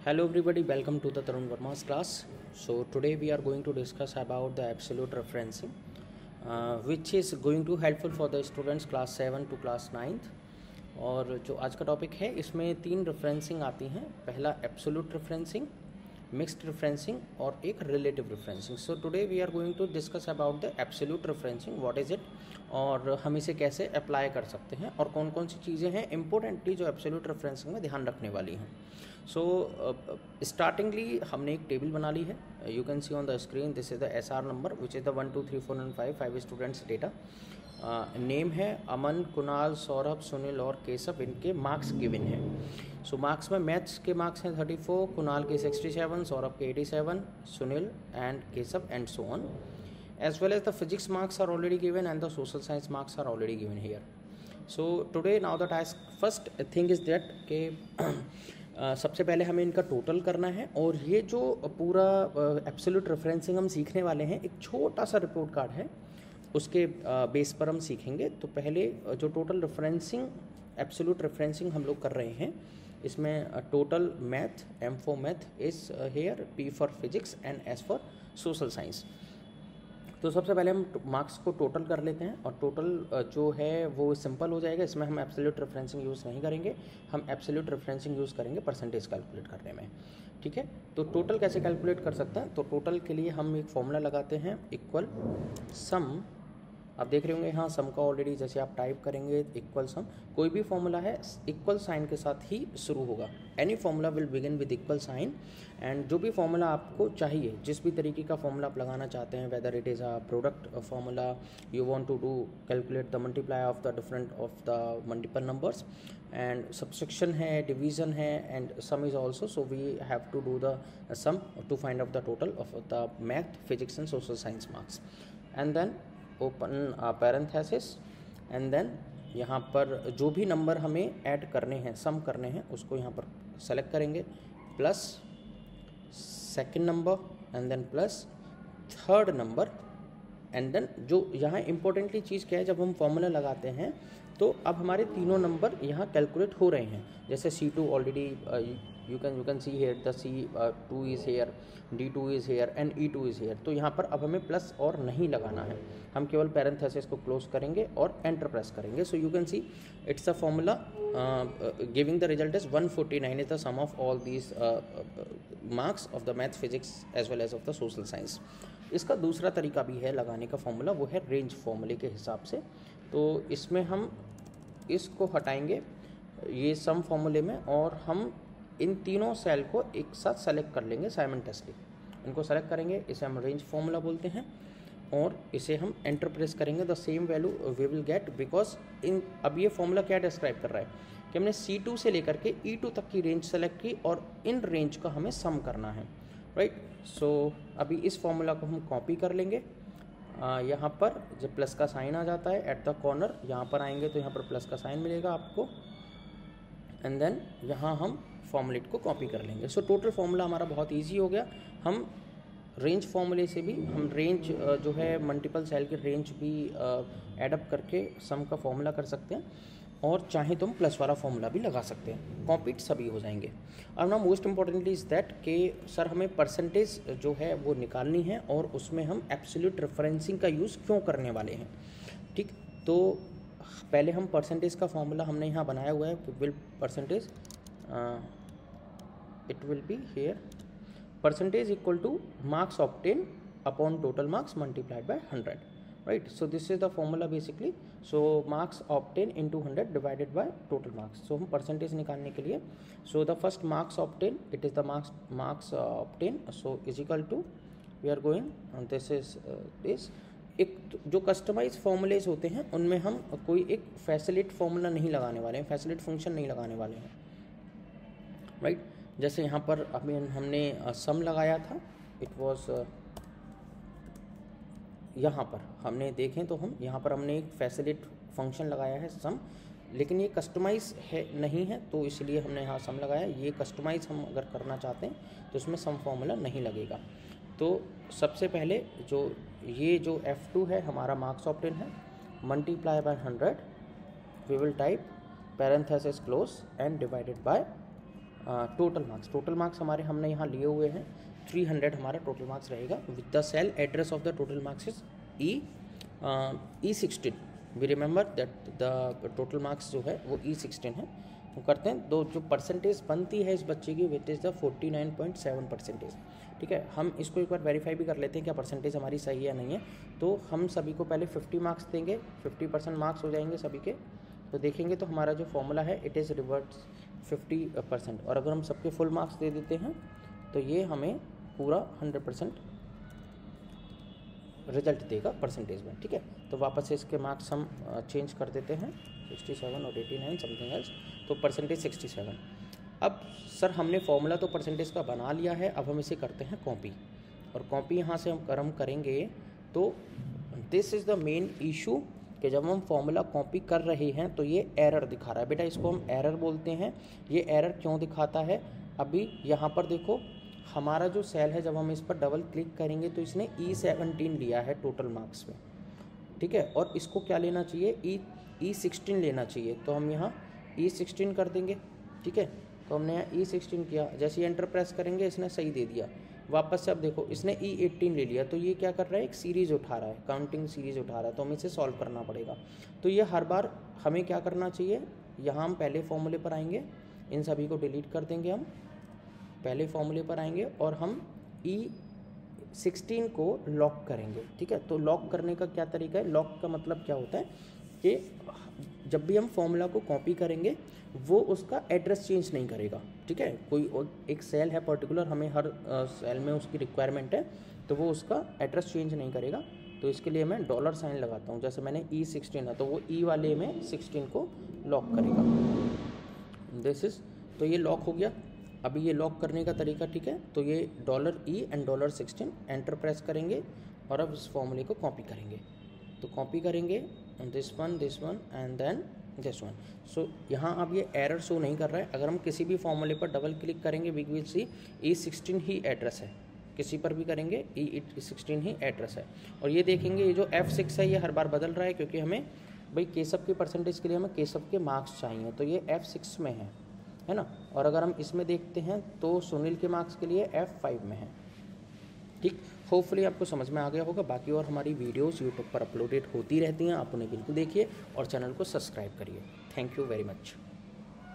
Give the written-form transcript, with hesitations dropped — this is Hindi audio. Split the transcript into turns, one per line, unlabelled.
Hello everybody, welcome to the Tarun Verma's class. So today we are going to discuss about the absolute referencing, which is going to helpful for the students class 7 to class 9th. और जो आज का टॉपिक है इसमें 3 रेफरेंसिंग आती हैं। पहला एब्सोल्यूट रेफरेंसिंग, मिक्स्ड रेफरेंसिंग और एक relative referencing. So today we are going to discuss about the absolute referencing, what is it और हम इसे कैसे अप्लाई कर सकते हैं और कौन कौन सी चीज़ें हैं इंपॉर्टेंटली जो एब्सोल्यूट रेफरेंसिंग में ध्यान रखने वाली हैं। सो स्टार्टिंगली हमने एक टेबल बना ली है। You can C on the screen, this is the SR number which is the 1 2 3 4 and 5 students data. Name है अमन, कुणाल, सौरभ, सुनील और केशव। इनके मार्क्स गिवन है। सो मार्क्स में मैथ्स के मार्क्स हैं 34, कुणाल के 67, सौरभ के 87, Sunil and Keshav and so on. As well as the physics marks are already given and the social science marks are already given here. So today now the task first thing is that कि सबसे पहले हमें इनका टोटल करना है और ये जो पूरा एब्सोल्यूट रेफरेंसिंग हम सीखने वाले हैं एक छोटा सा रिपोर्ट कार्ड है, उसके बेस पर हम सीखेंगे। तो पहले जो टोटल रेफरेंसिंग एब्सोल्यूट रेफरेंसिंग हम लोग कर रहे हैं इसमें total math, M for math is here, P for physics and S for social science. तो सबसे पहले हम मार्क्स को टोटल कर लेते हैं और टोटल जो है वो सिंपल हो जाएगा। इसमें हम एब्सोल्यूट रेफरेंसिंग यूज़ नहीं करेंगे, हम एब्सोल्यूट रेफरेंसिंग यूज़ करेंगे परसेंटेज कैलकुलेट करने में। ठीक है, तो टोटल कैसे कैलकुलेट कर सकते हैं? तो टोटल के लिए हम एक फॉर्मूला लगाते हैं, इक्वल सम। आप देख रहे होंगे यहाँ सम का ऑलरेडी, जैसे आप टाइप करेंगे इक्वल सम, कोई भी फॉर्मूला है इक्वल साइन के साथ ही शुरू होगा। Any formula will begin with equal sign. And जो भी फॉर्मूला आपको चाहिए, जिस भी तरीके का फॉर्मूला आप लगाना चाहते हैं, whether it is a product formula, you want to do calculate the multiply of the different of the multiple numbers, and subtraction है, डिवीजन है and sum is also. So we have to do the sum to find out the total of the math, physics and social science marks. And then open parenthesis and then यहाँ पर जो भी नंबर हमें ऐड करने हैं, सम करने हैं, उसको यहाँ पर सेलेक्ट करेंगे, plus second number and then plus third number. And then जो यहाँ इंपॉर्टेंटली चीज़ क्या है, जब हम फॉर्मूला लगाते हैं तो अब हमारे तीनों नंबर यहाँ कैलकुलेट हो रहे हैं। जैसे C2 already you can see here the C2 is here, D2 is here and E2 is here। तो यहाँ पर अब हमें प्लस और नहीं लगाना है, हम केवल पैरेंथेसिस को क्लोज करेंगे और एंटर प्रेस करेंगे। So you can see it's a formula giving the result is 149 is the sum of all these marks of the math, physics as well as of the social science. इसका दूसरा तरीका भी है लगाने का फॉर्मूला, वो है रेंज फॉर्मूले के हिसाब से। तो इसमें हम इसको हटाएंगे ये सम फॉर्मूले में और हम इन तीनों सेल को एक साथ सेलेक्ट कर लेंगे साइमल्टेनियसली। इनको सेलेक्ट करेंगे, इसे हम रेंज फॉर्मूला बोलते हैं और इसे हम एंटर प्रेस करेंगे। The same value we will get, because in अब ये फॉर्मूला क्या डिस्क्राइब कर रहा है कि हमने C2 से लेकर के E2 तक की रेंज सेलेक्ट की और इन रेंज का हमें सम करना है, राइट। सो अभी इस फॉर्मूला को हम कॉपी कर लेंगे। यहाँ पर जब प्लस का साइन आ जाता है एट द कॉर्नर, यहाँ पर आएंगे तो यहाँ पर प्लस का साइन मिलेगा आपको, एंड देन यहाँ हम फॉर्मूलेट को कॉपी कर लेंगे। सो टोटल फॉर्मूला हमारा बहुत इजी हो गया। हम रेंज फॉर्मूले से भी हम रेंज जो है मल्टीपल सेल की रेंज भी एडअप करके सम का फॉर्मूला कर सकते हैं और चाहे तो हम प्लस वाला फॉर्मूला भी लगा सकते हैं। कॉपीट सभी हो जाएंगे। अब ना मोस्ट इंपॉर्टेंटली इज़ दैट कि सर हमें परसेंटेज जो है वो निकालनी है और उसमें हम एब्सोल्यूट रेफरेंसिंग का यूज़ क्यों करने वाले हैं। ठीक, तो पहले हम परसेंटेज का फॉर्मूला हमने यहाँ बनाया हुआ है, will percentage it will be here, percentage equal to marks obtained upon total marks multiplied by 100, right? So this is the formula basically. So marks obtained into 100 divided by total marks. So हम percentage निकालने के लिए, so the first marks obtained, it is the marks obtained, so is equal to, we are going and this is this। एक जो कस्टमाइज फॉर्मूलेज होते हैं उनमें हम कोई एक फैसिलिट फॉर्मूला नहीं लगाने वाले हैं, फैसिलिट फंक्शन नहीं लगाने वाले हैं, राइट। जैसे यहाँ पर अभी हमने सम लगाया था, इट वॉज यहाँ पर हमने देखें तो हम यहाँ पर हमने एक फैसिलिट फंक्शन लगाया है सम, लेकिन ये कस्टमाइज है नहीं है तो इसलिए हमने यहाँ सम लगाया। ये कस्टमाइज हम अगर करना चाहते हैं तो इसमें सम फॉर्मूला नहीं लगेगा। तो सबसे पहले ये जो F2 है हमारा मार्क्स ऑब्टेन है, multiply by 100, we will type parenthesis close and divided by total marks हमारे हमने यहाँ लिए हुए हैं 300 हमारा टोटल मार्क्स रहेगा with the cell address of the total marks is E16। We remember that the total marks जो है वो E16 है। वो करते हैं दो जो परसेंटेज बनती है इस बच्चे की विच इज़ द 49.7%। ठीक है, हम इसको एक बार वेरीफाई भी कर लेते हैं क्या परसेंटेज हमारी सही है या नहीं है। तो हम सभी को पहले 50 मार्क्स देंगे, 50% मार्क्स हो जाएंगे सभी के। तो देखेंगे तो हमारा जो फॉर्मूला है इट इज़ रिवर्ट्स 50%, और अगर हम सबके फुल मार्क्स दे देते हैं तो ये हमें पूरा 100% रिजल्ट देगा परसेंटेज में। ठीक है, तो वापस से इसके मार्क्स हम चेंज कर देते हैं 67 और 89 समथिंग एल्स, तो परसेंटेज 67। अब सर हमने फॉर्मूला तो परसेंटेज का बना लिया है, अब हम इसे करते हैं कॉपी, और कॉपी यहाँ से हम करेंगे तो this is the main issue कि जब हम फॉर्मूला कॉपी कर रहे हैं तो ये एरर दिखा रहा है। बेटा इसको हम एरर बोलते हैं। ये एरर क्यों दिखाता है, अभी यहाँ पर देखो हमारा जो सेल है जब हम इस पर डबल क्लिक करेंगे तो इसने E17 लिया है टोटल मार्क्स में। ठीक है, और इसको क्या लेना चाहिए, E16 लेना चाहिए। तो हम यहाँ E16 कर देंगे। ठीक है, तो हमने यहाँ E16 किया, जैसे ही एंटर प्रेस करेंगे इसने सही दे दिया। वापस से अब देखो इसने E18 ले लिया, तो ये क्या कर रहा है, एक सीरीज़ उठा रहा है, काउंटिंग सीरीज़ उठा रहा है, तो हमें इसे सॉल्व करना पड़ेगा। तो ये हर बार हमें क्या करना चाहिए, यहाँ हम पहले फॉर्मूले पर आएंगे, इन सभी को डिलीट कर देंगे, हम पहले फॉर्मूले पर आएंगे और हम E16 को लॉक करेंगे। ठीक है, तो लॉक करने का क्या तरीका है, लॉक का मतलब क्या होता है कि जब भी हम फॉर्मूला को कॉपी करेंगे वो उसका एड्रेस चेंज नहीं करेगा। ठीक है, कोई एक सेल है पर्टिकुलर, हमें हर सेल में उसकी रिक्वायरमेंट है, तो वो उसका एड्रेस चेंज नहीं करेगा। तो इसके लिए मैं डॉलर साइन लगाता हूँ, जैसे मैंने E16 है तो वो E वाले में 16 को लॉक करेगा। दिस इज़, तो ये लॉक हो गया। अभी ये लॉक करने का तरीका, ठीक है, तो ये $E एंड $16 एंटर प्रेस करेंगे और अब इस फॉर्मूले को कॉपी करेंगे। तो कॉपी करेंगे this one and then this one. So यहाँ अब ये एरर शो नहीं कर रहा है। अगर हम किसी भी फॉर्मूले पर डबल क्लिक करेंगे वी विल सी E16 ही एड्रेस है, किसी पर भी करेंगे E16 ही एड्रेस है। और ये देखेंगे ये जो F6 है ये हर बार बदल रहा है, क्योंकि हमें भाई केशव की परसेंटेज के लिए हमें केशव के मार्क्स चाहिए, तो ये F6 में है ना। और अगर हम इसमें देखते हैं तो सुनील के मार्क्स के लिए F5 में है। ठीक, होपफुली आपको समझ में आ गया होगा। बाकी और हमारी वीडियोस यूट्यूब पर अपलोडेड होती रहती हैं, आप उन्हें बिल्कुल देखिए और चैनल को सब्सक्राइब करिए। Thank you very much.